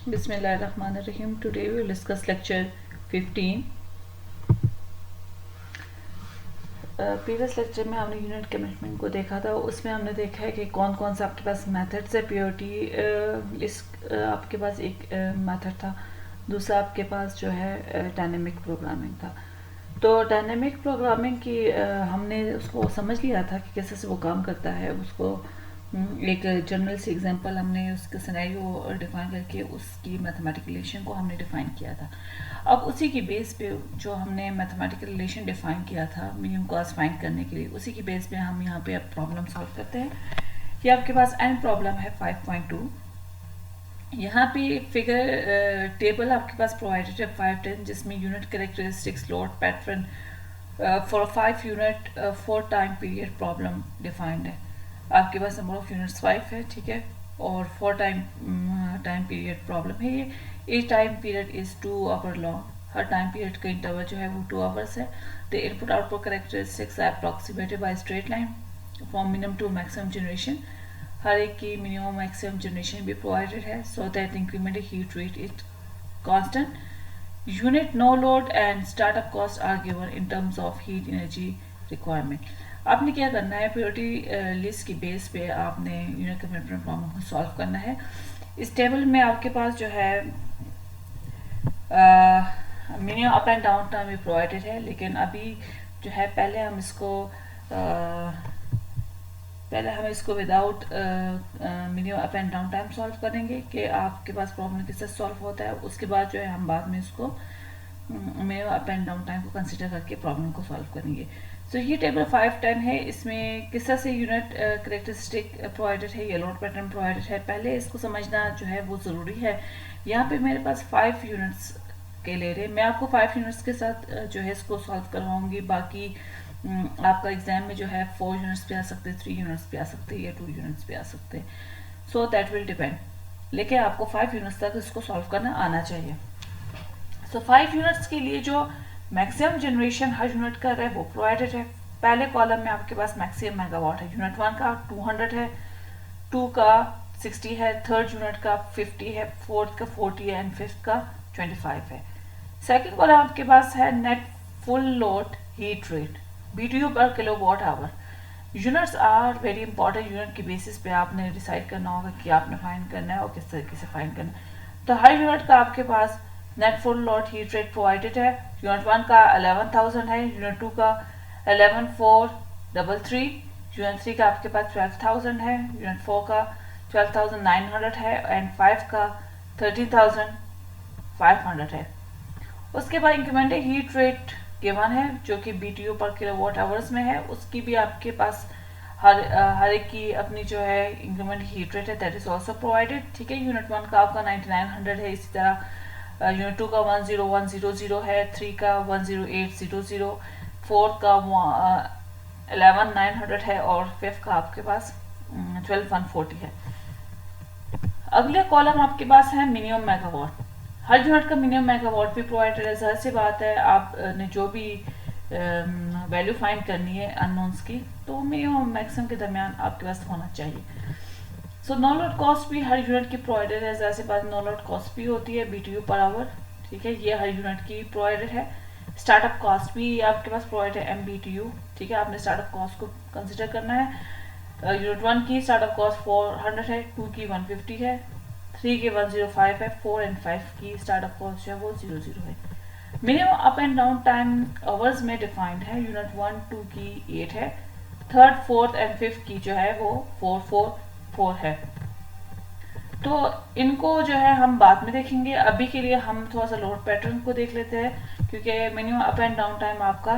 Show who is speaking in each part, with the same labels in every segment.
Speaker 1: Bismillahirrahmanirrahim. Today we will discuss lecture 15. Previous lecture में हमने unit commitment को देखा था। उसमें हमने देखा है कि कौन कौन सा आपके पास मेथड्स है पीओटी लिस्ट। आपके पास एक मेथड था, दूसरा आपके पास जो है डायनेमिक प्रोग्रामिंग था। तो डायनेमिक प्रोग्रामिंग की हमने उसको समझ लिया था कि कैसे से वो काम करता है। उसको एक जनरल सी एग्जांपल हमने उसके सिनेरियो डिफाइन करके उसकी मैथमेटिकल रिलेशन को हमने डिफाइन किया था। अब उसी की बेस पे जो हमने मैथमेटिकल रिलेशन डिफाइन किया था मिनिमम कॉस्ट फाइंड करने के लिए, उसी की बेस पे हम यहाँ पे अब प्रॉब्लम सॉल्व करते हैं। ये आपके पास एंड प्रॉब्लम है 5.2। यहाँ पे फिगर टेबल आपके पास प्रोवाइडेड है 510, जिसमें unit characteristics load pattern for 5 unit 4 time period problem defined है। आपके पास नंबर ऑफ यूनिट्स 5 है, ठीक है, और 4 टाइम पीरियड प्रॉब्लम है। ये each time period is 2 hour long. हर टाइम पीरियड का इंटरवल जो है वो 2 आवर्स है। The input output characteristics are approximated by straight line from minimum to maximum generation. हर एक की मिनिमम मैक्सिमम जनरेशन भी प्रोवाइडेड है so that incremented heat rate is constant. Unit no load and startup cost are given in terms of heat energy requirement. आपने क्या करना है, priority list की बेस पे आपने यूनिट कमिटमेंट प्रॉब्लम को सॉल्व करना है। इस टेबल में आपके पास जो है minimum up and down time भी प्रोवाइडेड है, लेकिन अभी जो है पहले हम इसको without minimum up and down time solve करेंगे कि आपके पास प्रॉब्लम किससे सॉल्व होता है। उसके बाद जो है हम बाद में इसको minimum up and down time को कंसिडर करके प्रॉब्लम को सॉल्व करेंगे। तो ये टेबल 510 है। इसमें किस तरह से यूनिट कैरेक्टरिस्टिक प्रोवाइडेड है या लोड पैटर्न प्रोवाइडेड है, पहले इसको समझना जो है वो ज़रूरी है। यहाँ पे मेरे पास 5 यूनिट्स के ले रहे, मैं आपको 5 यूनिट्स के साथ जो है इसको सॉल्व करवाऊंगी। बाकी आपका एग्जाम में जो है 4 यूनिट्स पे आ सकते, 3 यूनिट्स पे आ सकते या 2 यूनिट्स पे आ सकते, सो दैट विल डिपेंड। लेकिन आपको 5 यूनिट्स तक इसको सॉल्व करना आना चाहिए। सो 5 यूनिट्स के लिए जो मैक्सिमम जनरेशन हर यूनिट का है वो प्रोवाइडेड है। पहले कॉलम में आपके पास मैक्सिमम मेगावाट है। यूनिट 1 का 200 है, 2 का 60 है, थर्ड यूनिट का 50 है, फोर्थ का 40 है एंड फिफ्थ का 25 है। सेकेंड कॉलम आपके पास है net full load heat rate BTU per kilowatt hour. Units are very important. Unit के बेसिस पे आपने डिसाइड करना होगा कि आपने फाइंड करना है और किस तरीके से फाइंड करना है। तो हर यूनिट का आपके पास net full load heat rate provided है। यूनिट 1 का 11,000 है, यूनिट 2 का 11,433, यूनिट 3 का आपके पास 12,000 है, यूनिट 4 का 12,900 है एंड 5 का 13,500 है। उसके बाद इंक्रीमेंटल हीट रेट गिवन है जो कि BTU पर किलोवाट आवर्स में है। उसकी भी आपके पास हर एक की अपनी जो है इंक्रीमेंट हीट रेट है, दैट इज ऑल्सो प्रोवाइडेड, ठीक है। यूनिट 1 का आपका 9900 है, इसी तरह यूनिट 2 का 10100 है, 3 का 10800, 4 का 11900 है और 5 का आपके पास 12140 है। अगले कॉलम आपके पास है मिनिमम मेगावाट। हर यूनिट का मिनिमम मेगावाट भी प्रोवाइडेड है। जाहिर सी बात है आपने जो भी वैल्यू फाइंड करनी है अननोन्स की, तो मिनिमम मैक्सिमम के दरमियान आपके पास होना चाहिए। सो नो लोड कॉस्ट भी हर यूनिट की प्रोवाइडेड है। जैसे बात नो लोड कॉस्ट भी होती है BTU पर आवर, ठीक है, ये हर यूनिट की प्रोवाइडेड है। स्टार्टअप कॉस्ट भी आपके पास प्रोवाइड है MBTU, ठीक है, आपने स्टार्टअप कॉस्ट को कंसिडर करना है। यूनिट 1 की स्टार्टअप कॉस्ट 400 है, 2 की 150 है, 3 की 105 है, 4 एंड 5 की स्टार्टअप कॉस्ट जो है वो 00 है। Minimum up and down time hours में डिफाइंड है। यूनिट 1 2 की 8 है, थर्ड फोर्थ एंड फिफ्थ की जो है वो 444 है। तो इनको जो है हम बाद में देखेंगे। अभी के लिए हम थोड़ा सा लोड पैटर्न को देख लेते हैं, क्योंकि minimum up and down time आपका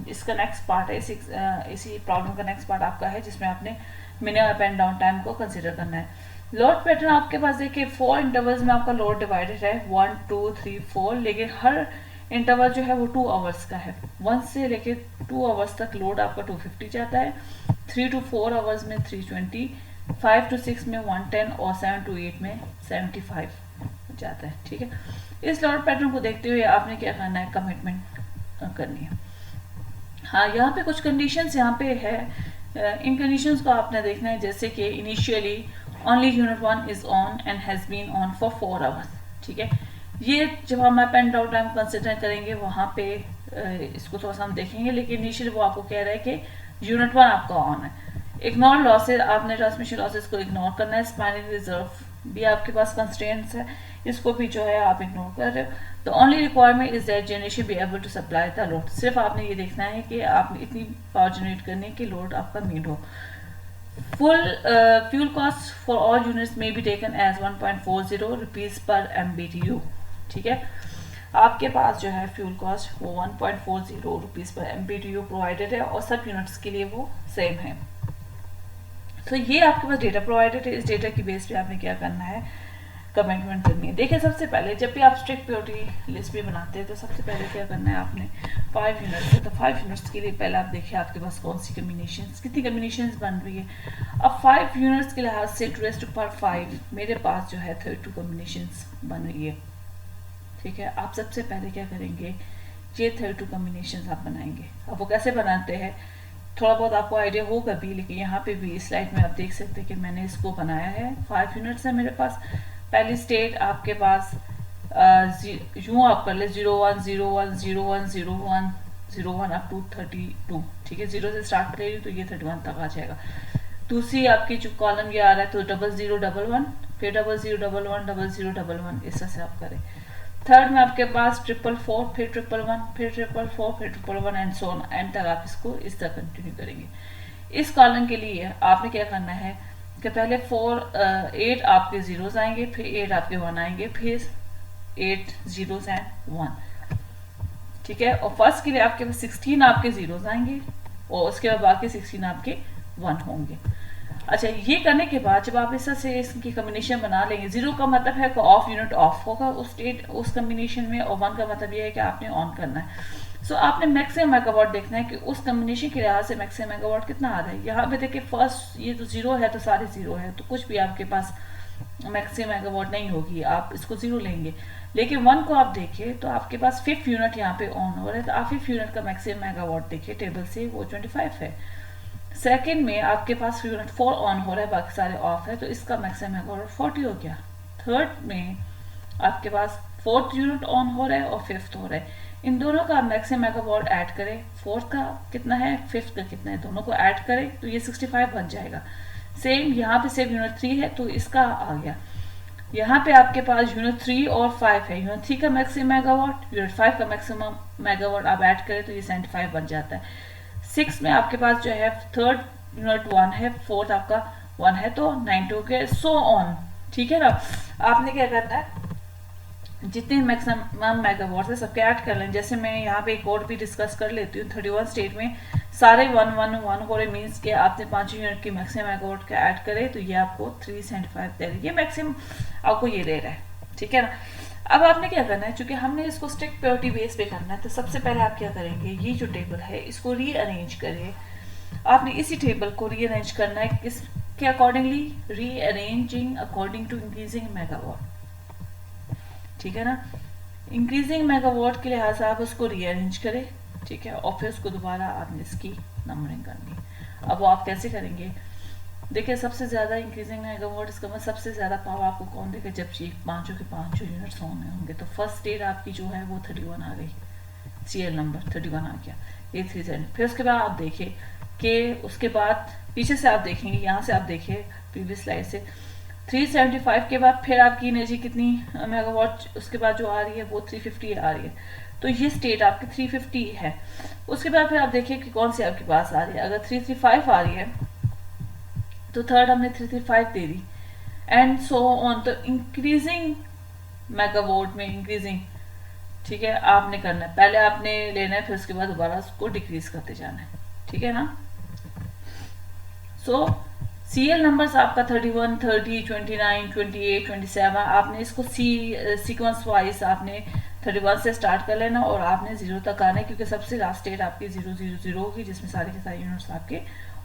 Speaker 1: इसका नेक्स्ट पार्ट है, इसी प्रॉब्लम का नेक्स्ट पार्ट आपका है जिसमें आपने minimum up and down time को कंसिडर करना है। लोड पैटर्न आपके पास देखिए 4 इंटरवल्स में आपका लोड डिवाइडेड है 1 2 3 4, लेकिन हर इंटरवल जो है वो 2 आवर्स का है। 1 से लेके 2 आवर्स तक लोड आपका 250 जाता है, 3 to 4 आवर्स में 320, 5 to 6 में 110 और 7 to 8 में 75 जाता है, ठीक है। इस लोड पैटर्न को देखते हुए आपने क्या करना है, कमिटमेंट करनी है। हाँ, यहाँ पे कुछ कंडीशंस यहाँ पे है, इन कंडीशंस को आपने देखना है, जैसे कि initially only unit 1 is on and has been on for 4 hours. ठीक है, ये जब हम up and down time consider करेंगे वहाँ पे इसको थोड़ा सा हम देखेंगे, लेकिन इनिशियली वो आपको कह रहा है कि यूनिट 1 आपका ऑन है। इग्नोर लॉसेज, आपने ट्रांसमिशन लॉसेज को इग्नोर करना है। स्पाइनल रिजर्व भी आपके पास कंस्ट्रेंट्स है, इसको भी जो है आप इग्नोर कर रहे हो। The only requirement is that generation be able to supply the load. सिर्फ आपने ये देखना है कि आपने इतनी पावर जनरेट करनी है कि लोड आपका मीट हो। Full fuel cost for all units में be taken as 1.40 rupees per MBTU। ठीक है, आपके पास जो है फ्यूल कॉस्ट वो 1.40 रुपीज पर MBTU प्रोवाइडेड है और सब यूनिट्स के लिए वो सेम है। तो ये आपके पास डेटा प्रोवाइडेड है। इस डेटा की बेस पे आपने क्या करना है, कमिटमेंट करनी है। देखिए, सबसे पहले जब भी आप स्ट्रिक्ट प्योरिटी लिस्ट भी बनाते हैं तो सबसे पहले क्या करना है आपने 5 यूनिट्स है, तो 5 यूनिट्स के लिए पहले आप देखिए आपके पास कौन सी कम्बिनेशंस, कितनी कम्बिनेशंस बन रही है। अब 5 यूनिट्स के लिहाज से 2⁵ मेरे पास जो है 32 कम्बिनेशंस बन रही है। ठीक है, आप सबसे पहले क्या करेंगे, ये 32 कम्बिनेशंस आप बनाएंगे। अब वो कैसे बनाते हैं थोड़ा बहुत आपको आइडिया होगा भी, लेकिन यहाँ पे भी इस स्लाइड में आप देख सकते हैं कि मैंने इसको बनाया है। 5 यूनिट्स है मेरे पास। पहली स्टेट आपके पास यूँ आप कर ले 01 01 01 01 01 अप टू 32। ठीक है, 0 से स्टार्ट कर रही हूँ तो ये 31 तक आ जाएगा। दूसरी आपकी जो कॉलम ये आ रहा है तो 0011 फिर 0011 0011 इस तरह से आप करें। थर्ड में आपके पास 444 फिर 111 फिर 444 फिर 111 एंड सो ऑन, एंड तक आप इसको इस तरह कंटिन्यू करेंगे। इस कॉलम के लिए आपने क्या करना है कि पहले 8 आपके जीरोस आएंगे, फिर 8 आपके 1 आएंगे, फिर 8 जीरोस एंड 1। ठीक है, और फर्स्ट के लिए आपके पास 16 आपके जीरोस आएंगे और उसके बाद बाकी 16 आपके 1 होंगे। अच्छा, ये करने के बाद जब आप इस तरह से इसकी कम्बिनेशन बना लेंगे, 0 का मतलब है कि ऑफ यूनिट ऑफ होगा उस स्टेट उस कम्बिनेशन में, और 1 का मतलब ये है कि आपने ऑन करना है। सो आपने मैक्सिमम मेगावाट देखना है कि उस कम्बिनेशन के लिहाज से मैक्सिमम मेगावाट कितना आ रहा है। यहाँ पे देखिए फर्स्ट ये तो 0 है तो सारे 0 है, तो कुछ भी आपके पास मैक्सिमम मेगावाट नहीं होगी, आप इसको 0 लेंगे। लेकिन 1 को आप देखिए तो आपके पास 5th यूनिट यहाँ पे ऑन हो रहा है, तो आप 5th यूनिट का मैक्सिमम मेगावाट देखिए टेबल से वो 25 है। सेकेंड में आपके पास यूनिट 4 ऑन हो रहा है, बाकी सारे ऑफ है, तो इसका मैक्सिमम मेगावाट 40 हो गया। थर्ड में आपके पास 4th यूनिट ऑन हो रहा है और 5th हो रहा है। इन दोनों का मैक्सिमम मेगावाट ऐड करें, 4th का कितना है 5th का कितना है, दोनों को ऐड करें तो ये 65 बन जाएगा। सेम यहाँ पे सेम यूनिट 3 है तो इसका आ गया। यहाँ पे आपके पास यूनिट 3 और 5 है, यूनिट 3 का मैक्सिमम मेगावाट, यूनिट 5 का मैक्सिमम मेगावाट आप ऐड करें तो ये 75 बन जाता है। 6 में आपके पास जो है 3rd यूनिट 1 है, 4th आपका 1 है, तो 90 हो गया, सो ऑन। ठीक है ना, आपने क्या करना है जितने मैक्सिमम मेगावाट है सबके ऐड कर लें। जैसे मैं यहाँ पे एक और भी डिस्कस कर लेती हूँ, 31 स्टेट में सारे 1 हो रहे, मीन्स के आपने 5 यूनिट की मैक्सिमम मेगावाट का ऐड करे तो ये आपको 375 दे रही है, ये मैक्सिमम आपको ये दे रहा है। ठीक है ना, अब आपने क्या करना है, चूंकि हमने इसको स्ट्रिक्ट प्योरिटी बेस पे करना है, तो सबसे पहले आप क्या करेंगे, ये जो टेबल है इसको रीअरेंज करिए। आपने इसी टेबल को रीअरेंज करना है किसके accordingly, rearranging according to increasing megawatt. ठीक है ना, इंक्रीजिंग मेगावाट के लिहाज से आप उसको रीअरेंज करें। ठीक है, और फिर उसको दोबारा आपने इसकी नंबरिंग करनी है। अब वो आप कैसे करेंगे, देखिए सबसे ज़्यादा इंक्रीजिंग मेगावाट, इसका मतलब सबसे ज़्यादा पावर आपको कौन देगा, जब ये पाँचों के पाँचों यूनिट्स ऑन होंगे। तो फर्स्ट स्टेट आपकी जो है वो 31 आ गई, सीएल नंबर 31 आ गया, ये 3 फिर उसके बाद आप देखिए कि उसके बाद पीछे से आप देखेंगे, यहाँ से आप देखिए प्रीवियस स्लाइड से 375 के बाद फिर आपकी एनर्जी कितनी मेगावाट उसके बाद जो आ रही है वो 350 आ रही है, तो ये स्टेट आपकी 350 है। उसके बाद फिर आप देखिए कि कौन सी आपके पास आ रही है, अगर 335 आ रही है तो थर्ड हमने 335 दे दी, एंड सो ऑन। तो इंक्रीजिंग मेगावाट में इंक्रीजिंग, ठीक है, आपने करना है, पहले आपने लेना है, फिर उसके बाद दोबारा उसको डिक्रीज करते जाना है। ठीक है ना, सो सीएल नंबर्स आपका 31, 30, 29, 28, 27, आपने इसको सीक्वेंस वाइज आपने 31 से स्टार्ट कर लेना और आपने 0 तक आना है, क्योंकि सबसे लास्ट डेट आपकी 000 होगी जिसमें सारे के सारे यूनिट्स आपके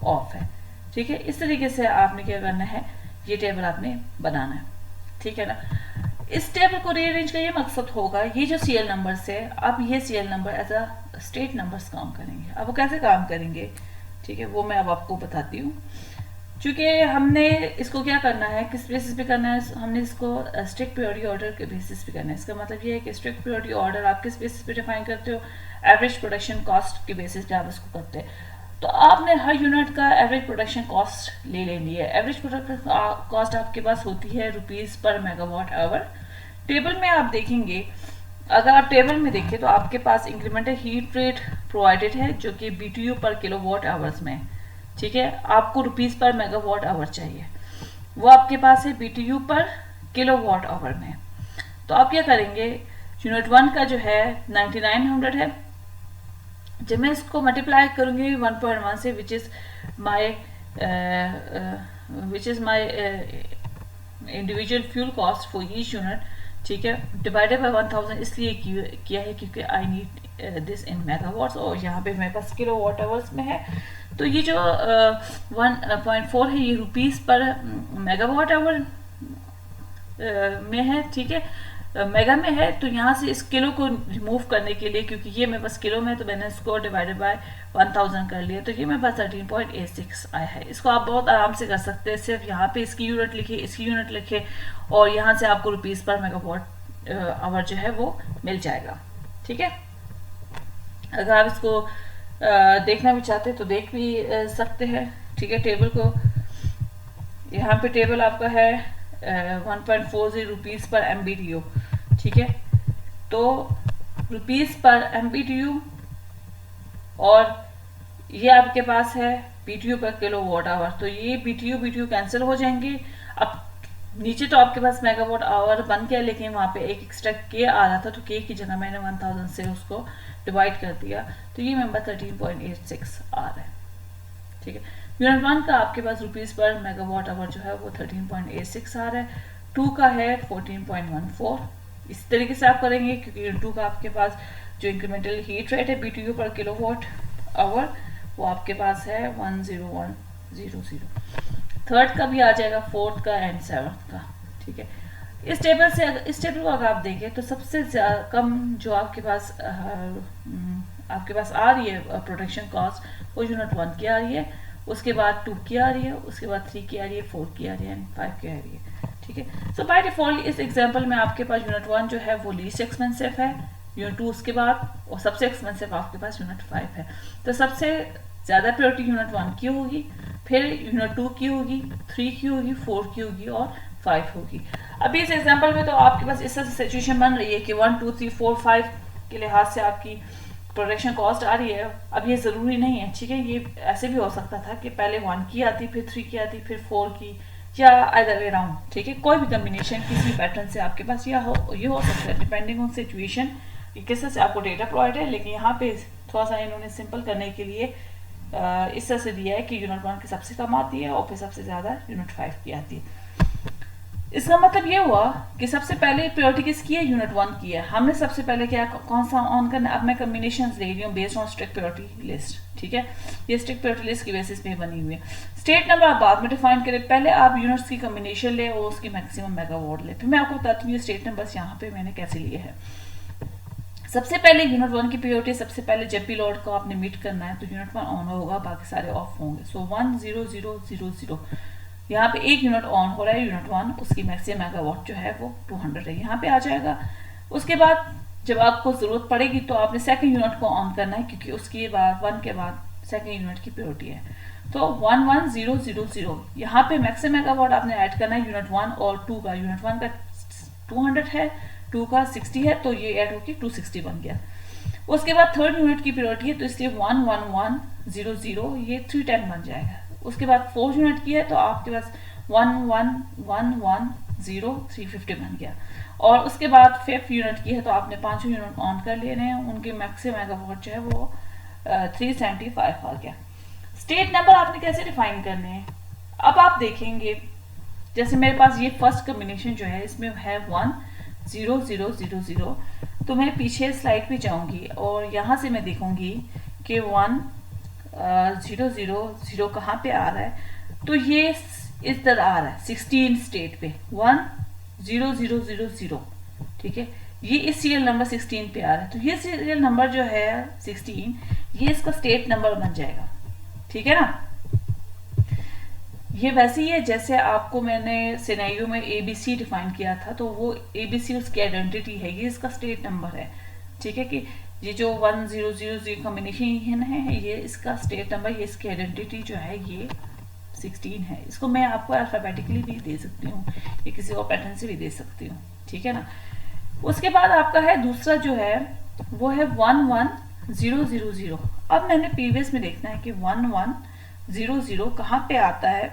Speaker 1: ऑफ है। ठीक है, इस तरीके से आपने क्या करना है, ये टेबल आपने बनाना है। ठीक है ना, इस टेबल को रीअरेंज का ये मकसद होगा, ये जो सीएल नंबर्स है, अब ये CL number as a state numbers काम करेंगे। अब वो कैसे काम करेंगे, ठीक है, वो मैं अब आपको बताती हूँ। चूँकि हमने इसको क्या करना है, किस बेसिस पे करना है, हमने इसको स्ट्रिक्ट प्रायोरिटी ऑर्डर के बेसिस पे करना है। इसका मतलब ये है कि स्ट्रिक्ट प्रायोरिटी ऑर्डर आप किस बेसिस पे डिफाइन करते हो, एवरेज प्रोडक्शन कॉस्ट के बेसिस पे आप इसको करते हैं। तो आपने हर यूनिट का एवरेज प्रोडक्शन कॉस्ट ले लेनी है। एवरेज प्रोडक्शन कॉस्ट आपके पास होती है रुपीज़ पर मेगावाट आवर। टेबल में आप देखेंगे, अगर आप टेबल में देखें तो आपके पास इंक्रीमेंटल हीट रेट प्रोवाइडेड है जो कि BTU पर किलोवाट आवर्स में, ठीक है। आपको रुपीज़ पर मेगावाट आवर चाहिए, वो आपके पास है BTU पर किलोवाट आवर में। तो आप क्या करेंगे, यूनिट 1 का जो है 9900 है। जब मैं इसको मल्टीप्लाई करूँगी 1.1 से, which is my individual fuel cost for each unit, ठीक है, डिवाइडेड बाय 1000 इसलिए किया है क्योंकि I need this in megawatts और यहाँ पे मेरे पास किलोवाट आवर्स में है। तो ये जो 1.4 है ये रुपीज़ पर मेगावाट आवर में है, ठीक है, मेगा में है। तो यहाँ से इस किलो को रिमूव करने के लिए, क्योंकि ये मेरे पास किलो में है तो मैंने इसको डिवाइडेड बाय 1000 कर लिया, तो ये मेरे पास 13.86 आया है। इसको आप बहुत आराम से कर सकते हैं, सिर्फ यहाँ पे इसकी यूनिट लिखिए, इसकी यूनिट लिखिए और यहाँ से आपको रुपीज़ पर मेगावाट आवर जो है वो मिल जाएगा, ठीक है। अगर आप इसको देखना भी चाहते हैं तो देख भी सकते हैं, ठीक है। टेबल को यहाँ पे टेबल आपका है 1.40 रुपीज़ पर MBTU, ठीक है। तो रुपीज़ पर MBTU और ये आपके पास है BTU पर किलोवाट आवर। तो ये BTU कैंसिल हो जाएंगे। अब नीचे तो आपके पास मेगावाट आवर बन गया, लेकिन वहाँ पे एक एक्स्ट्रा के आ रहा था, तो के की जगह मैंने 1000 से उसको डिवाइड कर दिया, तो ये मेरे पास 13.86 आ रहा है, ठीक है। यूनिट 1 का आपके पास रुपीज़ पर मेगावाट आवर जो है वो 13.86 आ रहा है। 2 का है 14.14। इस तरीके से आप करेंगे क्योंकि यूनिट 2 का आपके पास जो इंक्रीमेंटल हीट रेट है BTU पर किलोवाट आवर वो आपके पास है 10100। थर्ड का भी आ जाएगा, फोर्थ का एंड सेवन्थ का, ठीक है। इस टेबल को अगर आप देखें तो सबसे कम जो आपके पास आ रही है प्रोडक्शन कॉस्ट वो यूनिट 1 की आ रही है, उसके बाद 2 की आ रही है, उसके बाद 3 की आ रही है, 4 की आ रही है एंड 5 की आ रही है, ठीक है। सो बाय डिफॉल्ट इस एग्जांपल में आपके पास यूनिट 1 जो है वो लीस्ट एक्सपेंसिव है, यूनिट 2 उसके बाद, और सबसे एक्सपेंसिव आपके पास यूनिट 5 है। तो सबसे ज़्यादा प्रायोरिटी यूनिट 1 की होगी, फिर यूनिट 2 की होगी, 3 की होगी, 4 की होगी और 5 होगी। अभी इस एग्जांपल में तो आपके पास इस तरह से सिचुएशन बन रही है कि 1 2 3 4 5 के लिहाज से आपकी प्रोडक्शन कॉस्ट आ रही है। अब ये ज़रूरी नहीं है, ठीक है, ये ऐसे भी हो सकता था कि पहले 1 की आती, फिर 3 की आती, फिर 4 की, या आइदर वे राउंड, ठीक है। कोई भी कम्बिनेशन किसी पैटर्न से आपके पास ये हो सकता है, डिपेंडिंग ऑन सिचुएशन किस तरह से आपको डेटा प्रोवाइड है। लेकिन यहाँ पे थोड़ा सा इन्होंने सिंपल करने के लिए इस तरह से दिया है कि यूनिट 1 की सबसे कम आती है और फिर सबसे ज़्यादा यूनिट 5 की आती है। इसका मतलब ये हुआ कि सबसे पहले प्रायोरिटी किसकी है, यूनिट 1 की है। हमने सबसे पहले क्या कौन सा ऑन करना है, अब मैं कम्बिनेशंस ले रही हूँ based on strict priority list, ठीक है। ये स्ट्रिक्ट प्रायोरिटी लिस्ट की बेसिस पे बनी हुई है। स्टेट नंबर आप बाद में डिफाइन करें, पहले आप यूनिट्स की कम्बिनेशन ले और उसकी मैक्सिमम मेगावाट ले, फिर मैं आपको बताती हूँ ये स्टेट नंबर्स यहाँ पे मैंने कैसे लिए हैं। सबसे पहले यूनिट 1 की प्रायोरिटी, सबसे पहले जब भी लोड को आपने मीट करना है तो यूनिट 1 ऑन होगा, बाकी सारे ऑफ होंगे। सो 1 0 0 0 0 यहाँ पे एक यूनिट ऑन हो रहा है, यूनिट 1, उसकी मैक्सिमम मेगावाट जो है वो 200 है, यहाँ पे आ जाएगा। उसके बाद जब आपको ज़रूरत पड़ेगी तो आपने सेकंड यूनिट को ऑन करना है, क्योंकि उसके बाद 1 के बाद सेकंड यूनिट की प्रायोरिटी है। तो 1 1 0 0 0 यहाँ पे मैक्सिमम मेगावाट आपने ऐड करना है यूनिट 1 और 2 का। यूनिट 1 का 200 है, 2 का 60 है, तो ये ऐड होकर 260 बन गया। उसके बाद थर्ड यूनिट की प्रायोरिटी है, तो इसलिए 1 1 1 0 0 ये 310 बन जाएगा। उसके बाद फोर्थ यूनिट की है तो आपके पास 1 1 1 1 0 350 बन गया। और उसके बाद फिफ्थ यूनिट की है तो आपने 5 यूनिट ऑन कर लेने हैं, उनके मैक्सिमम मेगावाट जो है वो 375 आ गया। स्टेट नंबर आपने कैसे डिफाइन करने हैं, अब आप देखेंगे जैसे मेरे पास ये फर्स्ट कम्बिनेशन जो है इसमें है 1 0 0 0 0, तो मैं पीछे स्लाइड पे जाऊंगी और यहाँ से मैं देखूंगी कि 1 0 0 0 कहाँ पे आ रहा है, तो ये इस तरह आ रहा है 16 स्टेट पे 1 0 0 0 0, ठीक है। ये इस सीरियल नंबर 16 पे आ रहा है, तो ये सीरियल नंबर जो है 16 ये इसका स्टेट नंबर बन जाएगा, ठीक है ना। ये वैसे ही है जैसे आपको मैंने सिनेरियो में ABC डिफाइन किया था, तो वो ABC उसकी आइडेंटिटी है, ये इसका स्टेट नंबर है। ठीक है, कि ये जो 1000 कॉम्बिनेशन है ये इसका स्टेट नंबर, ये इसकी आइडेंटिटी जो है ये 16 है। इसको मैं आपको अल्फाबेटिकली भी दे सकती हूँ, ये किसी और पैटर्न से भी दे सकती हूँ। ठीक है ना। उसके बाद आपका है दूसरा जो है वो है 11000। अब मैंने प्रीवियस में देखना है कि 1100 कहाँ पे आता है,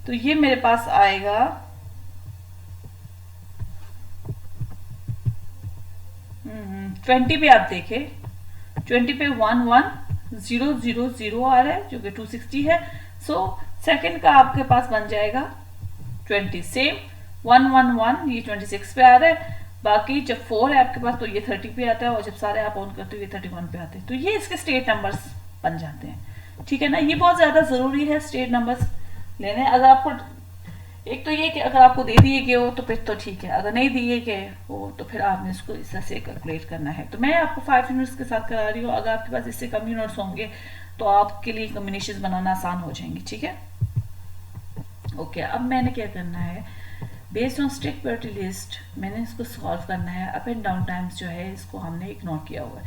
Speaker 1: तो ये मेरे पास आएगा 20 पे। आप देखें 20 पे 11000 आ रहा है जो कि 260 है। सो सेकंड का आपके पास बन जाएगा 20। सेम 111 ये 26 पे आ रहा है, बाकी जब 4 है आपके पास तो ये 30 पे आता है, और जब सारे आप ऑन करते हो ये 31 पे आते हैं। तो ये इसके स्टेट नंबर्स बन जाते हैं। ठीक है ना। ये बहुत ज्यादा जरूरी है स्टेट नंबर्स लेने। अगर आपको एक तो ये कि अगर आपको दे दिए गए हो तो फिर तो ठीक है, अगर नहीं दिए गए हो तो फिर आपने इसको इस तरह से कैलकुलेट करना है। तो मैं आपको 5 यूनिट्स के साथ करा रही हूँ, अगर आपके पास इससे कम यूनिट्स होंगे तो आपके लिए कॉम्बिनेशन बनाना आसान हो जाएंगे। ठीक है, ओके। अब मैंने क्या करना है, based on strict purity list मैंने इसको सॉल्व करना है। अप एंड डाउन टाइम्स जो है इसको हमने इग्नोर किया हुआ है।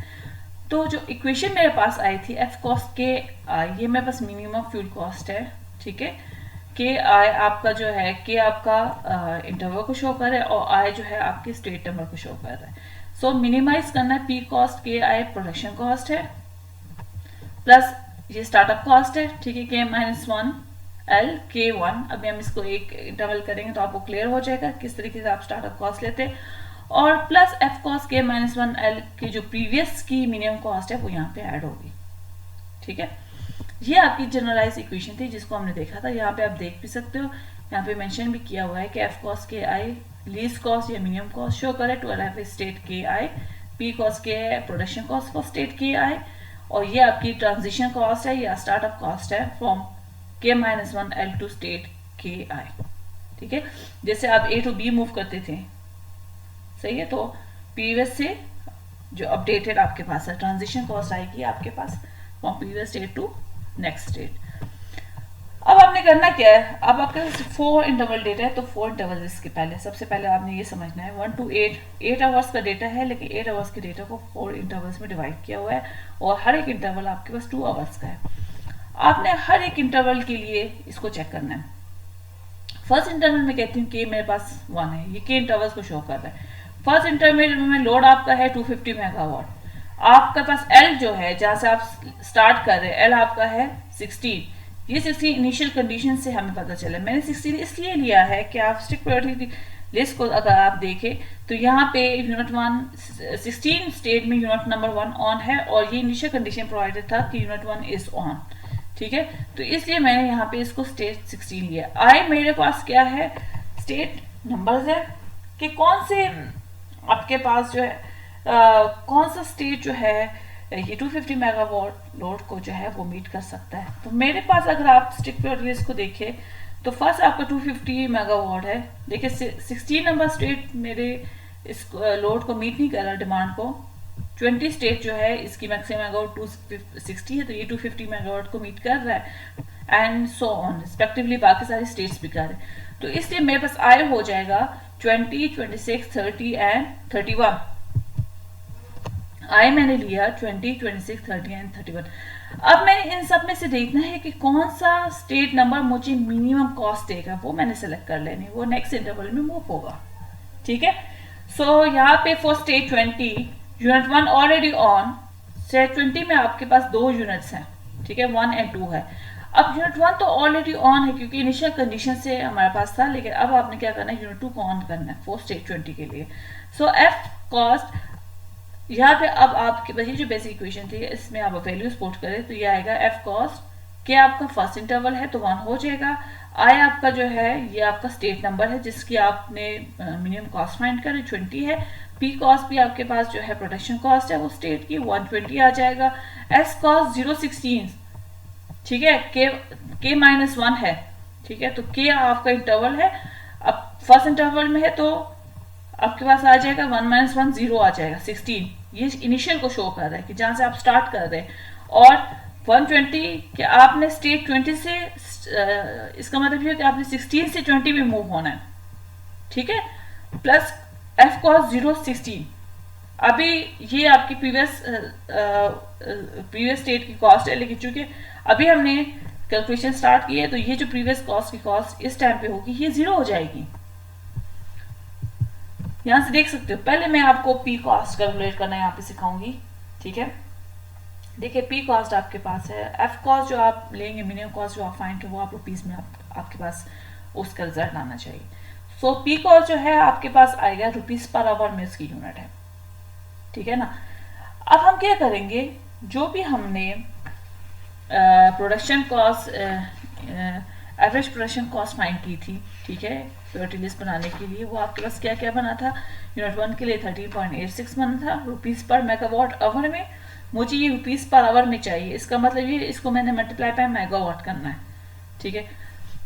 Speaker 1: तो जो इक्वेशन मेरे पास आई थी एफ कॉस्ट के आई, ये मेरे पास मिनिमम फ्यूल कॉस्ट है। ठीक है, के आई आपका जो है के आपका इंटरवल को शो कर रहा है और आई जो है आपके स्टेट नंबर को शो कर रहा है। सो मिनिमाइज करना है, पी कॉस्ट के आई प्रोडक्शन कॉस्ट है प्लस ये स्टार्टअप कॉस्ट है। ठीक है, के -1 एल के 1। अभी हम इसको एक इंटरवल करेंगे तो आपको क्लियर हो जाएगा किस तरीके से आप स्टार्टअप कॉस्ट लेते हैं, और प्लस एफ कॉस्ट के -1 एल की जो प्रीवियस की मिनिमम कॉस्ट है वो यहाँ पे ऐड होगी। ठीक है, ये आपकी जनरलाइज इक्वेशन थी जिसको हमने देखा था। यहाँ पे आप देख भी सकते हो, यहाँ पे मेंशन भी किया हुआ है कि एफ कॉस्ट के आई लीज कॉस्ट या मिनिमम कॉस्ट शो करे टू अराइव स्टेट के आई, पी कॉस्ट के प्रोडक्शन कॉस्ट फॉर स्टेट के आई, और ये आपकी ट्रांजिशन कॉस्ट है या स्टार्टअप कॉस्ट है फ्रॉम के -1 एल टू स्टेट के आई। ठीक है, जैसे आप ए टू बी मूव करते थे, सही है, तो प्रीवियस से जो अपडेटेड आपके पास है ट्रांजिशन कॉस्ट आएगी आपके पास from previous state to next state. अब आपने करना क्या है, अब आपके पास 4 इंटरवल डेटा है, तो 4 इंटरवल इसके पहले सबसे पहले आपने ये समझना है 1 to 8 आवर्स का डेटा है, लेकिन 8 आवर्स के डेटा को 4 इंटरवल्स में डिवाइड किया हुआ है और हर एक इंटरवल आपके पास 2 आवर्स का है। आपने हर एक इंटरवल के लिए इसको चेक करना है। फर्स्ट इंटरवल में कहती हूँ कि मेरे पास 1 है, ये के इंटरवल्स को शो कर रहा है। फर्स्ट इंटरवल में लोड आपका है 250 मेगावाट, आपके पास एल जो है जहां से आप स्टार्ट कर रहे हैं एल आपका है 16। ये 16 इनिशियल कंडीशन से हमें पता चला। मैंने 16 इसलिए लिया है कि आप स्ट्रिक्ट प्रायोरिटी लिस्ट को अगर आप देखें तो यहाँ पे यूनिट 1 16 स्टेट में यूनिट नंबर 1 ऑन है और ये इनिशियल कंडीशन प्रोवाइडेड था कि यूनिट 1 इज ऑन। ठीक है, तो इसलिए मैंने यहाँ पे इसको स्टेट 16 लिया। आई मेरे पास क्या है, स्टेट नंबर्स है कि कौन से आपके पास जो है कौन सा स्टेट जो है ये 250 मेगावाट लोड को जो है वो मीट कर सकता है। तो मेरे पास अगर आप स्ट्रिक्ट प्रायोरिटी लिस्ट को देखें तो फर्स्ट आपका 250 मेगावाट है। देखिए 16 नंबर स्टेट मेरे इस लोड को मीट नहीं कर रहा, डिमांड को। 20 स्टेट जो है इसकी मैक्सिमम मेगावाट 260 है, तो ये 250 मेगावाट को मीट कर रहा है एंड सो ऑन रिस्पेक्टिवली बाकी सारी स्टेट्स भी कर रहे हैं। तो इसलिए मेरे पास आई हो जाएगा 20, 26, 30 एंड 31। आई मैंने लिया 20, 26, 30 एंड 31। अब मैंने इन सब में से देखना है कि कौन सा स्टेट नंबर मुझे मिनिमम कॉस्ट देगा, वो मैंने सेलेक्ट कर लेनी, वो नेक्स्ट इंटरवल में मूव होगा। ठीक है, सो यहाँ पे for state 20 unit 1 already on, state 20 में आपके पास 2 यूनिट्स हैं। ठीक है, 1 एंड 2 है। अब यूनिट 1 तो ऑलरेडी ऑन है क्योंकि इनिशियल कंडीशन से हमारे पास था, लेकिन अब आपने क्या करना है, यूनिट 2 को ऑन करना है फॉर स्टेट 20 के लिए। सो एफ कॉस्ट यहाँ पे अब आपके पास ये जो बेसिक इक्वेशन थी इसमें आप वैल्यूज पुट करें तो ये आएगा एफ कॉस्ट के आपका फर्स्ट इंटरवल है तो 1 हो जाएगा। आई आपका जो है ये आपका स्टेट नंबर है जिसकी आपने मिनिमम कॉस्ट फाइंड करें 20 है। पी कॉस्ट भी आपके पास जो है प्रोडक्शन कॉस्ट है वो स्टेट की 120 आ जाएगा। एस कॉस्ट 016, ठीक है, के -1 है। ठीक है, तो के आपका इंटरवल है, अब फर्स्ट इंटरवल में है तो आपके पास आ जाएगा 1 - 1 0 आ जाएगा 16। ये इनिशियल को शो कर रहा है कि जहां से आप स्टार्ट कर रहे हैं। और 120 कि आपने स्टेट 20 से इसका मतलब ये है कि आपने 16 से 20 में मूव होना है, ठीक है, प्लस एफ कॉस 016। अभी ये आपकी प्रीवियस स्टेट की कॉस्ट है, लेकिन चूंकि अभी हमने कैलकुलेशन स्टार्ट की है तो ये जो प्रीवियस कॉस्ट की कॉस्ट इस टाइम पे होगी ये 0 हो जाएगी। यहां से देख सकते हो, पहले मैं आपको पी कॉस्ट कैलकुलेट करना यहाँ पे सिखाऊंगी, ठीक है। देखिए पी कॉस्ट आपके पास है, एफ कॉस्ट जो आप लेंगे, मिनिमम कॉस्ट जो आप फाइंड करें वो आप रुपीज में आपके पास उसका रिजल्ट आना चाहिए। सो पी कॉस्ट जो है आपके पास आएगा रुपीज पर आवर में उसकी यूनिट है, ठीक है ना। अब हम क्या करेंगे, जो भी हमने production cost average production cost find की थी, ठीक है, प्योरिटी लिस्ट बनाने के लिए, वो आपके पास क्या क्या बना था। यूनिट 1 के लिए 13.86 बना था रुपीज पर मेगावाट आवर में। मुझे ये रुपीज पर आवर में चाहिए, इसका मतलब ये इसको मैंने मल्टीप्लाई बाय मेगावाट करना है, ठीक है।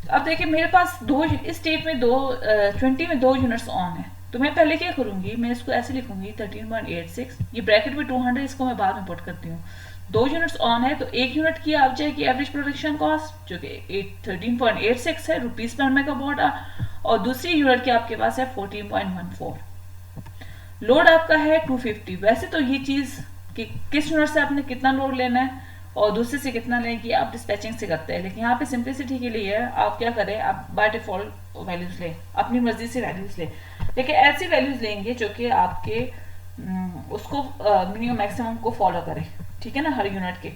Speaker 1: अब देखिए मेरे पास दो इस स्टेट में 20 में 2 यूनिट्स ऑन है, तो मैं पहले क्या करूंगी, मैं इसको ऐसे लिखूंगी 13.86, ये ब्रैकेट में 200, इसको मैं बाद में पुट करती हूँ। 2 यूनिट्स ऑन है तो 1 यूनिट की आ जाएगी एवरेज प्रोडक्शन कॉस्ट जो कि 13.86 है रुपीज पर मेगावाट, और दूसरी यूनिट की आपके पास है 14.14। लोड आपका है 250। वैसे तो ये चीज कि किस यूनिट से आपने कितना लोड लेना है और दूसरे से कितना लें कि आप डिस्पैचिंग से करते हैं, लेकिन यहाँ पे सिंपलिसिटी के लिए है, आप क्या करें, आप बाय डिफॉल्ट वैल्यूज लें, अपनी मर्जी से वैल्यूज लें, लेकिन ऐसी वैल्यूज लेंगे जो कि आपके उसको मिनिमम मैक्सिमम को फॉलो करें, ठीक है ना, हर यूनिट के।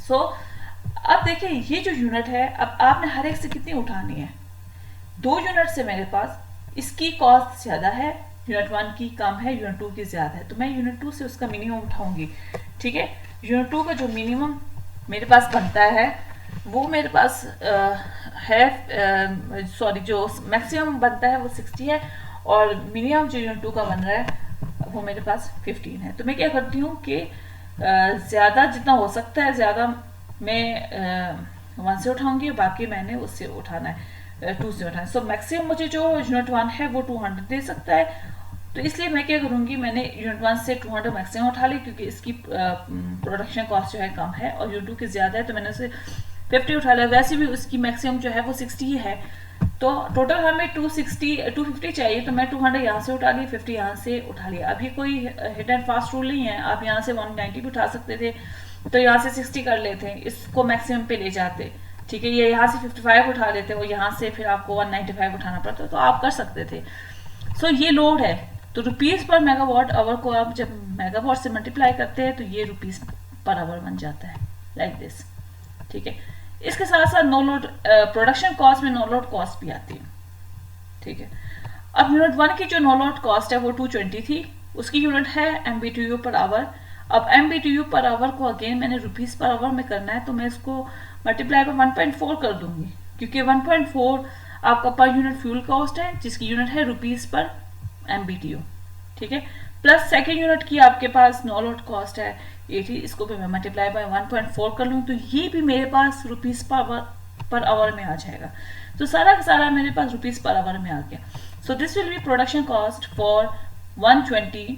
Speaker 1: सो अब देखिए ये जो यूनिट है, अब आपने हर एक से कितनी उठानी है, 2 यूनिट से मेरे पास इसकी कॉस्ट ज्यादा है, यूनिट 1 की कम है, यूनिट 2 की ज्यादा है, तो मैं यूनिट 2 से उसका मिनिमम उठाऊंगी, ठीक है। यूनिट 2 का जो मिनिमम मेरे पास बनता है वो मेरे पास है, सॉरी, जो मैक्सिमम बनता है वो 60 है, और मिनिमम जो यूनिट 2 का बन रहा है वो मेरे पास 15 है। तो मैं क्या करती हूँ कि ज़्यादा जितना हो सकता है ज़्यादा मैं 1 से उठाऊंगी, और बाकी मैंने उससे उठाना है, 2 से उठाना है। सो मैक्सिमम मुझे जो यूनिट 1 है वो 200 दे सकता है, तो इसलिए मैं क्या करूंगी, मैंने यूनिट 1 से 200 मैक्सिमम उठा ली क्योंकि इसकी प्रोडक्शन कॉस्ट जो है कम है, और यूनिट 2 की ज़्यादा है तो मैंने उसे 50 उठा लिया। वैसे भी उसकी मैक्सिमम जो है वो 60 ही है, तो टोटल हमें 250 चाहिए, तो मैं 200 यहाँ से उठा ली, 50 यहाँ से उठा लिया। अब ये कोई हिट एंड फास्ट रूल नहीं है, आप यहाँ से 190 भी उठा सकते थे, तो यहाँ से 60 कर लेते, इसको मैक्सिमम पे ले जाते, ठीक है। ये यहाँ से 55 उठा लेते और यहाँ से फिर आपको 195 उठाना पड़ता, तो आप कर सकते थे। सो ये लोड है, तो रुपीज पर मेगावाट आवर को आप जब मेगावाट से मल्टीप्लाई करते हैं तो ये रुपीज पर आवर बन जाता है, लाइक दिस, ठीक है। इसके साथ साथ नो लोड प्रोडक्शन कॉस्ट में नो लोड कॉस्ट भी आती है, ठीक है। अब यूनिट 1 की जो नो लोड कॉस्ट है वो 220 थी, उसकी यूनिट है MBTU पर आवर। अब MBTU पर आवर को अगेन मैंने रुपीज पर आवर में करना है, तो मैं इसको मल्टीप्लाई पर 1.4 कर दूंगी, क्योंकि 1.4 आपका पर यूनिट फ्यूल कॉस्ट है जिसकी यूनिट है रुपीज पर MBTU, ठीक है। प्लस सेकेंड यूनिट की आपके पास नो लोड कॉस्ट है 80, इसको भी मैं मल्टीप्लाई बाय 1.4 कर लूँ, तो ये भी मेरे पास रुपीज पर आवर में आ जाएगा। तो सारा का सारा मेरे पास रुपीज पर आवर में आ गया। So this will be production cost for 120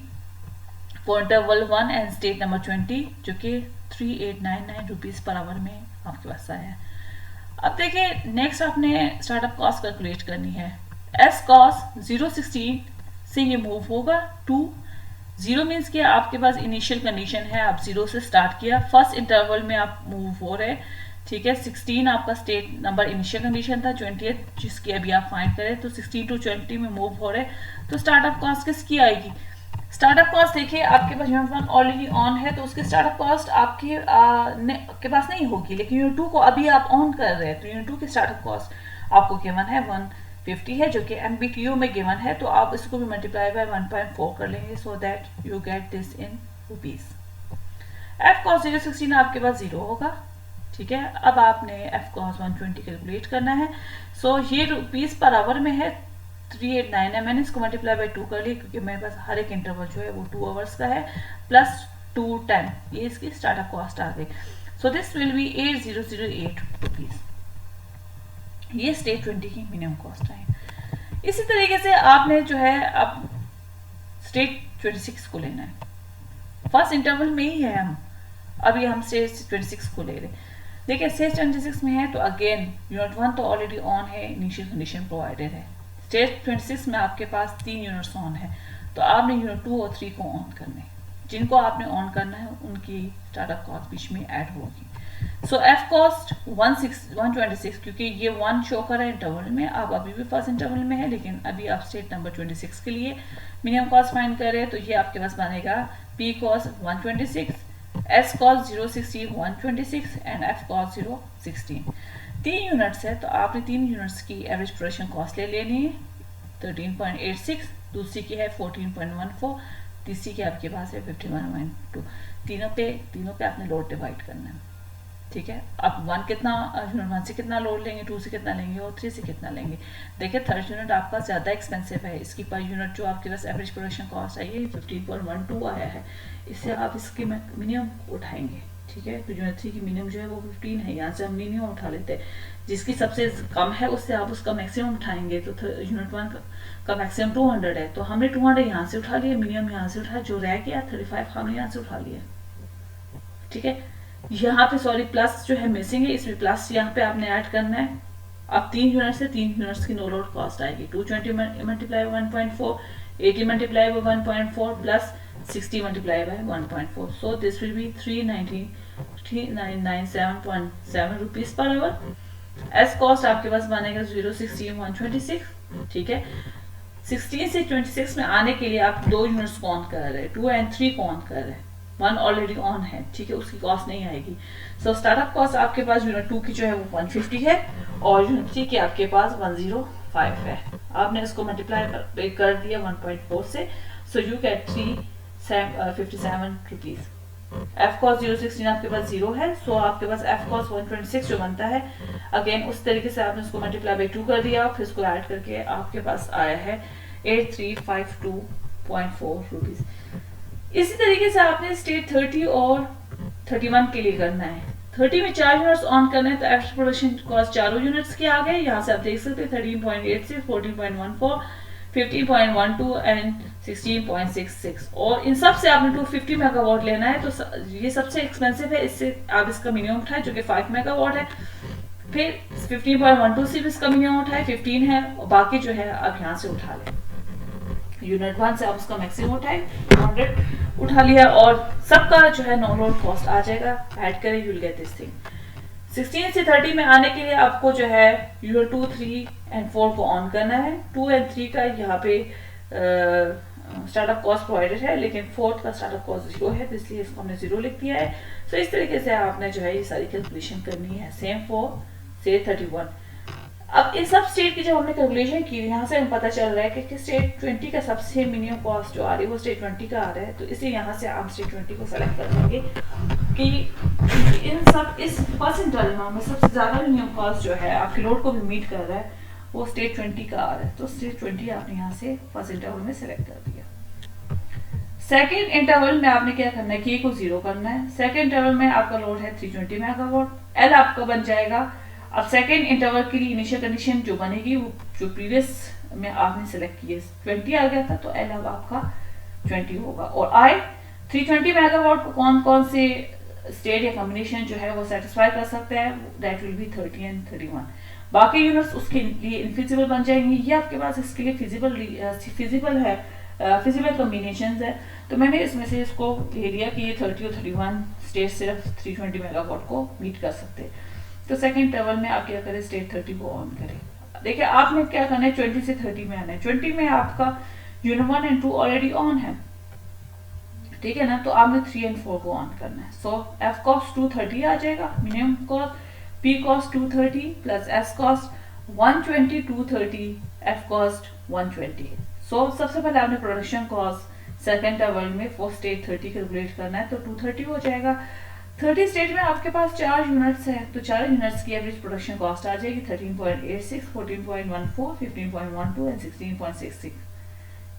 Speaker 1: for interval 1 and state number 20, जो कि 3899 रुपीज पर आवर में आपके पास आया है। अब देखिए नेक्स्ट आपने स्टार्टअप कॉस्ट कैलकुलेट करनी है। एस कॉस्ट 016 से ये मूव होगा 2, 0 मीन्स कि आपके पास इनिशियल कंडीशन है, आप 0 से स्टार्ट किया, फर्स्ट इंटरवल में आप मूव हो रहे, ठीक है। 16 आपका स्टेट नंबर इनिशियल कंडीशन था, 20 जिसकी अभी आप फाइंड करें, तो 16 to 20 में मूव हो रहे, तो स्टार्टअप कॉस्ट किसकी आएगी। स्टार्टअप कॉस्ट देखिए आपके पास यूनिट 1 ऑलरेडी ऑन है, तो उसकी स्टार्टअप कॉस्ट आपके पास नहीं होगी, लेकिन यूनिट 2 को अभी आप ऑन कर रहे हैं, तो यूनिट 2 की स्टार्टअप कॉस्ट आपको गिवन है 150 है, जो कि MBTU में गिवन है, तो आप इसको भी मल्टीप्लाई बाय 1.4 कर लेंगे, so that you get this in rupees. F cost 016 आपके पास 0 होगा, ठीक है। अब आपने एफ कॉस्ट 120 कैलकुलेट करना है। सो ये रुपीज पर आवर में है 389 है, मैंने इसको मल्टीप्लाई बाय 2 कर लिया क्योंकि मेरे पास हर एक इंटरवल जो है वो 2 आवर्स का है, प्लस 210 ये इसकी स्टार्टअप कॉस्ट आ गई। So this will be 8008 rupees, ये स्टेट 20 की मिनिमम कॉस्ट है। इसी तरीके से आपने जो है अब स्टेट 26 को लेना है, फर्स्ट इंटरवल में ही है हम, अभी हम स्टेट 26 को ले रहे। देखिए स्टेज 26 में है तो अगेन यूनिट 1 तो ऑलरेडी ऑन है, इनिशियल कंडीशन प्रोवाइडेड है। स्टेज 26 में आपके पास 3 यूनिट्स ऑन है, तो आपने यूनिट 2 और 3 को ऑन करने हैं। जिनको आपने ऑन करना है उनकी स्टार्टअप कॉस्ट बीच में ऐड होगी। सो एफ कॉस्ट 126, क्योंकि ये 1 शो कर रहा है इंटरवल में, आप अभी भी फर्स्ट इंटरवल में है, लेकिन अभी आप स्टेट नंबर 26 के लिए मिनिमम कॉस्ट फाइंड कर रहे हैं, तो ये आपके पास बनेगा P cost 126, S cost 060 126 and F cost 016। 3 units है तो आपने 3 यूनिट्स की एवरेज प्रोडक्शन कॉस्ट ले लेनी है 13.86, दूसरी की है 14.14, तीसरी की आपके पास है 51.2। तीनों पे आपने लोड डिवाइड करना है, ठीक है। अब यूनिट 1 से कितना लोड लेंगे, 2 से कितना लेंगे और 3 से कितना लेंगे। देखिए थर्ड यूनिट आपका ज़्यादा एक्सपेंसिव है, इसकी पर यूनिट जो आपके पास एवरेज प्रोडक्शन कॉस्ट आई है 15.12 आया है, इससे आप इसकी मिनिमम उठाएंगे, ठीक है। तो यूनिट 3 की मिनिमम जो है वो 15 है, यहाँ से हम मिनिमम उठा लेते हैं, जिसकी सबसे कम है उससे आप उसका मैक्सिमम उठाएंगे। तो यूनिट 1 का मैक्सिमम 200 है, तो हमने 200 यहाँ से उठा लिया, मिनिमम यहाँ से उठाया, जो रह गया 35 हमने यहाँ से उठा लिया, ठीक है। यहाँ पे सॉरी प्लस जो है मिसिंग है, इसमें प्लस यहाँ पे आपने ऐड करना है। अब 3 यूनिट से 3 यूनिट्स की नो लोड कॉस्ट आएगी 220 multiply 1.4, 80 multiply 1.4 plus 60 multiply by 1.4, so this will be 397.7 rupees per hour. S cost आपके पास बनेगा 016 126, ठीक है। 16 से 26 में आने के लिए आप 2 यूनिट्स को ऑन कर रहे हैं, 2 एंड 3 को ऑन कर रहे हैं, 1 ऑलरेडी ऑन है, ठीक है, उसकी कॉस्ट नहीं आएगी। सो स्टार्टअप कॉस्ट आपके पास यूनिट 2 की जो है वो 150 है और यूनिट 3 की आपके पास 105 है। आपने इसको मल्टीप्लाई कर दिया 1.4 से, so you get 357 rupees. F cost 016 आपके पास 0 है, सो आपके पास एफ कॉस्ट 126 जो बनता है, अगेन उस तरीके से आपने उसको मल्टीप्लाई बाई 2 कर दिया, फिर इसको ऐड करके आपके पास आया है 8352.4 रुपीज। इसी तरीके से आपने स्टेट 30 और 31 के लिए करना है। 30 में 4 यूनिट्स ऑन करना है, तो एक्स्ट्रा प्रोडक्शन कॉस्ट चारों यूनिट्स के आ गए। यहाँ से आप देख सकते हैं 13.86, 14.14, 15.12 एंड 16.66, और इन सब से आपने 250 मेगावाट लेना है, तो ये सबसे एक्सपेंसिव है, इससे आप इसका मिनिमम उठाए जो कि 5 मेगावाट है। फिर 15.12 से भी इसका मिनिमम उठाए 15 है, और बाकी जो है आप यहाँ से उठा लें। यूनिट 1 से आप उसका मैक्सिमम उठाए 200 उठा लिया, और सबका जो है नो लोड कॉस्ट आ जाएगा, ऐड करें you will get this thing. 16 से 30 में आने के लिए आपको जो है यूनिट 2, 3 एंड 4 को ऑन करना है। 2 एंड 3 का यहाँ पे स्टार्टअप कॉस्ट प्रोवाइडेड है, लेकिन 4th का स्टार्टअप कॉस्ट 0 है, तो इसलिए इसको हमने 0 लिख दिया है। सो इस तरीके से आपने जो है ये सारी कैलकुलेशन करनी है, सेम 4 से 31। अब इस सब स्टेट की जब हमने कैलकुलेशन की, यहाँ से हमें पता चल रहा है कि स्टेट 20 का सबसे मिनिमम कॉस्ट जो आ रही है वो स्टेट 20 का आ रहा है, तो इसलिए यहाँ से आप स्टेट 20 को सेलेक्ट कर देंगे कि इस फर्स्ट इंटरवल में सबसे ज़्यादा मिनिमम कॉस्ट जो है आपके लोड को भी मीट कर रहा है वो स्टेट 20 का आ रहा है, तो स्टेट 20 आपने यहाँ से फर्स्ट इंटरवल में सेलेक्ट कर दिया। सेकेंड इंटरवल में आपने क्या करना है, के को 0 करना है। सेकेंड इंटरवल में आपका लोड है 320 मेगावाट, एल आपका बन जाएगा। अब सेकेंड इंटरवल के लिए इनिशियल कंडीशन जो बनेगी वो जो प्रीवियस में आपने सेलेक्ट की है 20 आ गया था, तो एल अब आपका 20 होगा। और आई 320 मेगावाट को कौन कौन से स्टेट या कॉम्बिनेशन जो है वो सेटिस्फाई कर सकते हैं, दैट विल बी 30 एंड 31। बाकी यूनिट्स उसके लिए इनफिजिबल बन जाएंगे। ये आपके पास इसके लिए फिजिबल है, फिजिबल कॉम्बिनेशन है, तो मैंने इसमें से इसको ले लिया कि ये 30 और 31 स्टेट सिर्फ 320 मेगावाट को मीट कर सकते हैं। तो सेकंड इंटरवल में आप क्या करें, स्टेट 30 को ऑन करें। देखिए आपने क्या करना है, 20 से 30 में आना है। 20 में आपका यूनिट 1 एंड 2 ऑलरेडी ऑन है, ठीक है ना, तो आपने 3 एंड 4 को ऑन करना है। सो एफ कॉस्ट 230 आ जाएगा minimum cost, P cost 230 plus S cost 120, 230 F cost 120। सो सबसे पहले आपने प्रोडक्शन कॉस्ट सेकेंड इंटरवल में फॉर स्टेट 30 कैलकुलेट करना है, तो 230 हो जाएगा। 30 स्टेट में आपके पास 4 यूनिट्स है, तो 4 यूनिट्स की एवरेज प्रोडक्शन कॉस्ट आ जाएगी 13.86, 14.14, 15.12 एंड 16.66,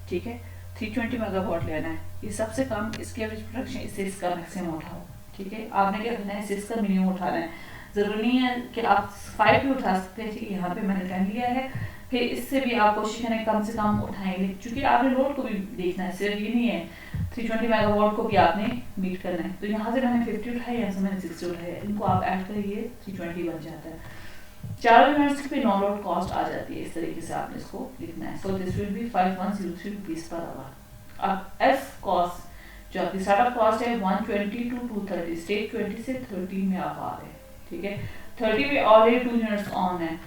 Speaker 1: ठीक है। 320 मेगावाट लेना है, ये सबसे कम इसकी एवरेज प्रोडक्शन, इससे इसका मैक्सिमम उठाओ, ठीक है। आपने क्या करना है, इससे इसका मिनिमम उठाना है। जरूरी नहीं है कि आप 5 भी उठा सकते हैं, ठीक है, यहाँ पे मैंने 10 लिया है। फिर इससे भी आप कोशिश करें कम से कम उठाएंगे, क्योंकि आपने लोड को भी देखना है, सिर्फ ये नहीं है 320 मेगावाट को भी आपने मीट करना है। तो यहाँ से मैंने 50 उठाया, यहाँ से मैंने 60 उठाया, इनको आप ऐड करिए 320 बन जाता है। चारों यूनिट्स पे नॉन लोड कॉस्ट आ जाती है, इस तरीके से आपने इसको लिखना है। So this will be 5103 rupees per hour. अब एफ कॉस्ट जो आपकी स्टार्टअप कॉस्ट है 120 टू 230, स्टेज 20 से 30 में आप आ रहे हैं, ठीक है। 30 में ऑलरेडी 2 यूनिट्स ऑन है,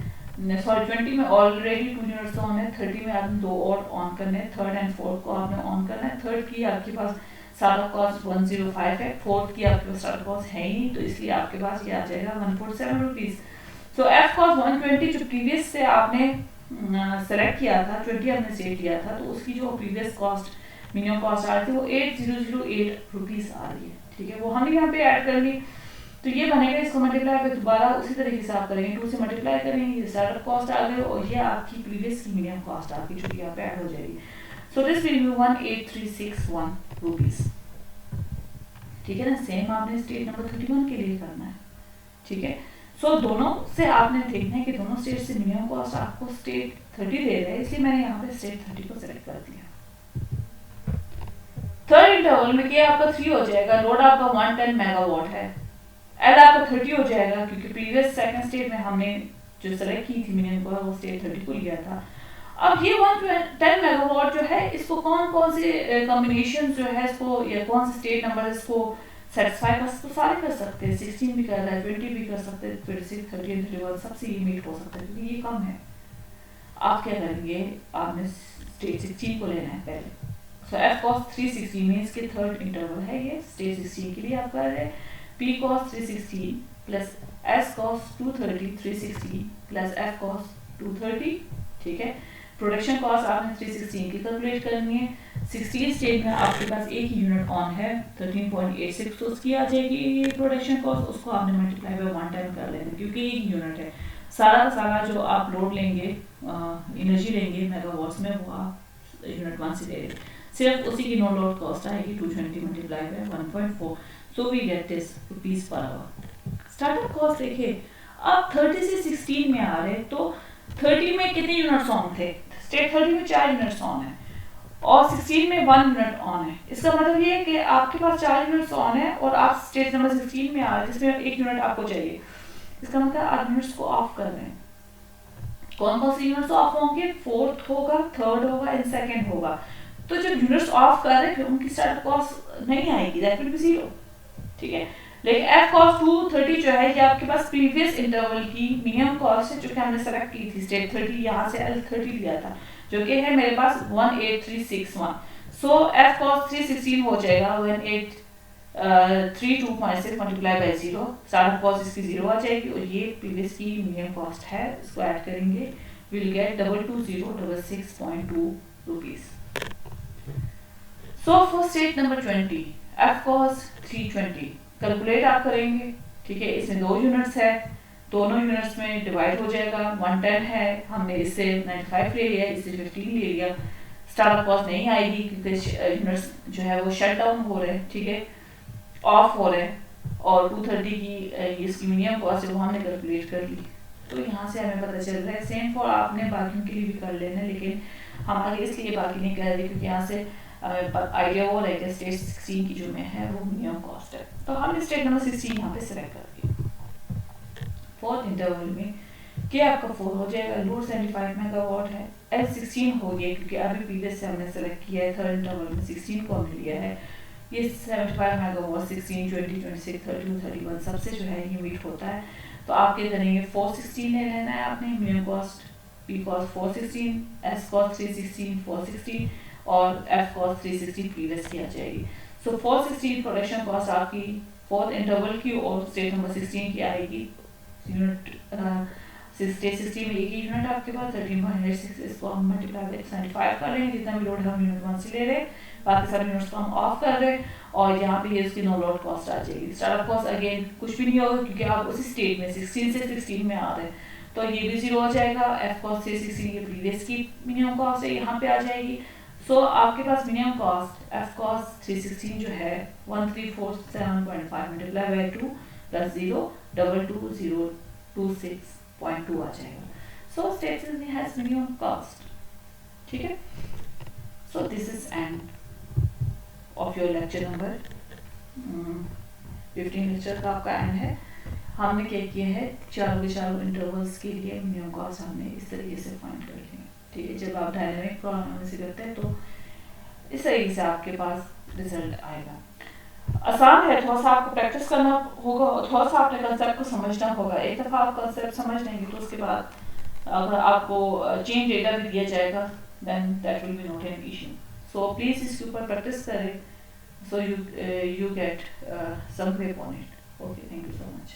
Speaker 1: सॉरी 20 में ऑलरेडी 2 यूनिट्स ऑन है, 30 में आपने 2 और ऑन करने हैं, थर्ड एंड फोर्थ को आपने ऑन करना है। थर्ड की आपके पास स्टार्टअप कॉस्ट 105 है, फोर्थ की आपके पास स्टार्टअप कॉस्ट है ही नहीं, तो इसलिए आपके पास ये आ जाएगा 147 रुपीज। सो एफ कॉस्ट 120 जो प्रीवियस से आपने सेलेक्ट किया था, 20 हमने सेट किया था, तो उसकी जो प्रीवियस कॉस्ट मिनिमम कॉस्ट आ रही थी वो 8008 रुपीज आ रही है, ठीक है। वो हमने यहाँ पे ऐड कर ली, तो ये बनेगा, इसको मल्टीप्लाई पे दोबारा उसी तरीके से आप करेंगे, 2 से मल्टीप्लाई करेंगे, ये स्टार्टअप कॉस्ट आ गई और ये आपकी प्रीवियस की मिनिमम कॉस्ट आपकी जो यहाँ पे ऐड हो जाएगी। So this will be 18361 rupees, ठीक है ना। सेम आपने स्टेज नंबर 31 के लिए करना है, ठीक है। सो दोनों से आपने देखना है कि दोनों स्टेज से मिनिमम कॉस्ट आपको स्टेज 30 दे रहा है, इसलिए मैंने यहाँ पे स्टेज 30 को सेलेक्ट कर दिया। थर्ड इंटरवल में क्या आपका 3 हो जाएगा, लोड आपका 110 मेगावाट है, एड आपका 30 हो जाएगा क्योंकि प्रीवियस सेकंड स्टेज में हमने जो सेलेक्ट की थी मिनिमम को वो स्टेज 30 को लिया था। अब ये 110 मेगावाट जो है इसको कौन कौन से कॉम्बिनेशन जो है इसको या कौन से स्टेट नंबर इसको सेटिस्फाई कर, तो सारे कर सकते हैं, 16 भी कर रहा है, 20 भी कर सकते हैं, 26, 30, 31 सबसे ये मीट हो सकता है क्योंकि ये कम है। आप क्या करेंगे, आपने स्टेज 16 को लेना है पहले। सो एफ कॉस्ट 360 मीन्स के थर्ड इंटरवल है ये, स्टेज 16 के लिए आप कर रहे हैं। P cost 316 plus S cost 230, 360 plus F cost 230, ठीक है। प्रोडक्शन कॉस्ट आपने 316 की कैलकुलेट करनी है। 16 स्टेज में आपके पास एक ही यूनिट ऑन है 13.86, तो उसकी आ जाएगी ये प्रोडक्शन कॉस्ट, उसको आपने मल्टीप्लाई बाय 110 कर लेना क्योंकि एक यूनिट है। सारा का सारा जो आप लोड लेंगे एनर्जी लेंगे मेगावाट्स में वो आप यूनिट 1 से ले लेंगे, सिर्फ उसी की नो लोड कॉस्ट आएगी 220 multiply by 1.4, so we get this rupees per hour। Startup cost देखिए, अब 30 से 16 में आ रहे, तो 30 में कितने यूनिट्स ऑन थे, स्टेज 30 में 4 यूनिट्स ऑन है और 16 में 1 यूनिट ऑन है। इसका मतलब ये है कि आपके पास 4 यूनिट्स ऑन है और आप स्टेज नंबर 16 में आ रहे हैं जिसमें 1 यूनिट आपको चाहिए। इसका मतलब आप यूनिट्स को ऑफ कर रहे हैं। कौन कौन से यूनिट्स ऑफ होंगे, फोर्थ होगा, थर्ड होगा एंड सेकेंड होगा। तो जब यूनिट्स ऑफ कर रहे हैं उनकी स्टार्टअप कॉस्ट नहीं आएगी, दैट विल बी 0, ठीक है। लेकिन एफ कॉस्ट 230 जो है ये आपके पास प्रीवियस इंटरवल की मिनिमम कॉस्ट है जो कि हमने सेलेक्ट की थी, स्टेज 30 यहाँ से L30 लिया था जो कि है मेरे पास 18361। सो एफ कॉस्ट 316 हो जाएगा 1832.6 मल्टीप्लाई बाय 0, स्टार्टअप कॉस्ट इसकी 0 आ जाएगी और ये प्रीवियस की मिनिमम कॉस्ट है, इसको ऐड करेंगे, will get 22066.2 rupees. So for stage number 20 F cost 320 calculate आप करेंगे, ठीक है। इसमें 2 यूनिट्स है, दोनों यूनिट्स में डिवाइड हो जाएगा, 110 है, हमने इससे 95 ले लिया, इससे 15 ले लिया। स्टार्टअप कॉस्ट नहीं आएगी क्योंकि यूनिट्स जो है वो शट डाउन हो रहे हैं, ठीक है, ऑफ हो रहे हैं और 230 की इसकी मिनिमम कॉस्ट है वो हमने कैलकुलेट कर ली। तो यहाँ से हमें पता चल रहा है, सेम फॉर आपने बाकियों के लिए भी कर लेना, लेकिन हम आगे इसलिए बाकी नहीं कर रहे क्योंकि यहाँ से आइडिया हो रहा है कि स्टेज 16 की जो में है वो मिनिमम कॉस्ट है, तो हमने स्टेज नंबर 16 यहाँ पे सिलेक्ट कर दिया। फोर्थ इंटरवल में क्या आपका 4 हो जाएगा, लोड 75 मेगावाट है, L16 हो गया क्योंकि अभी प्रीवियस से हमने सेलेक्ट किया है, थर्ड इंटरवल में 16 को हमने लिया है। ये 75 मेगावाट 16, 20, 26, 32, 31 सबसे जो है ये मीट होता है। तो आप क्या करेंगे, 416 ले लेना है आपने minimum cost, P cost 416, S cost 316, 416 और F कॉस्ट 360 प्रीवियस की आ जाएगी। सो 416 प्रोडक्शन कॉस्ट आपकी फोर्थ इंटरवल की और स्टेज नंबर 16 की आएगी। यूनिट स्टेज 16 में एक ही यूनिट आपके पास 13.86, इसको हम मल्टीप्लाई बाय 75 कर रहे हैं, जितना भी लोड है हम यूनिट 1 से ले रहे हैं, बाकी सारे यूनिट्स को हम ऑफ कर रहे हैं और यहाँ पे ये इसकी नो लोड कॉस्ट आ जाएगी। स्टार्टअप कॉस्ट अगेन कुछ भी नहीं होगा क्योंकि आप उसी स्टेज में 16 से 16 में आ रहे हैं, तो ये भी 0 हो जाएगा। F कॉस्ट 360 ये प्रीवियस की मिनिमम कॉस्ट है, यहाँ पे आ जाएगी। सो आपके पास मिनिमम कॉस्ट F कॉस्ट 316 जो है 1347.5 मल्टीप्लाई बाय 2 प्लस 0 22026.2 आ जाएगा। सो स्टेज हैज मिनिमम कॉस्ट, ठीक है। So this is and of of your lecture number 15 lecture का आपका एंड है। हमने क्या किया है, चारों के चारों इंटरवल्स के लिए मिनिमम कॉस्ट हमने इस तरीके से फाइंड कर लिया। ठीक है, जब आप डायनेमिक प्रॉब्लम एनालिसिस करते हैं तो इस तरीके से आपके पास रिजल्ट आएगा। आसान है, थोड़ा सा आपको प्रैक्टिस करना होगा और थोड़ा सा आपने कंसेप्ट को समझना होगा। एक दफ़ा आप कंसेप्ट समझ लेंगे तो उसके बाद अगर आपको चेंज डेटा भी दिया जाएगा then that will be not an issue. So please इसके ऊपर प्रैक्टिस करें, so you get some grip on it. Okay, thank you so much.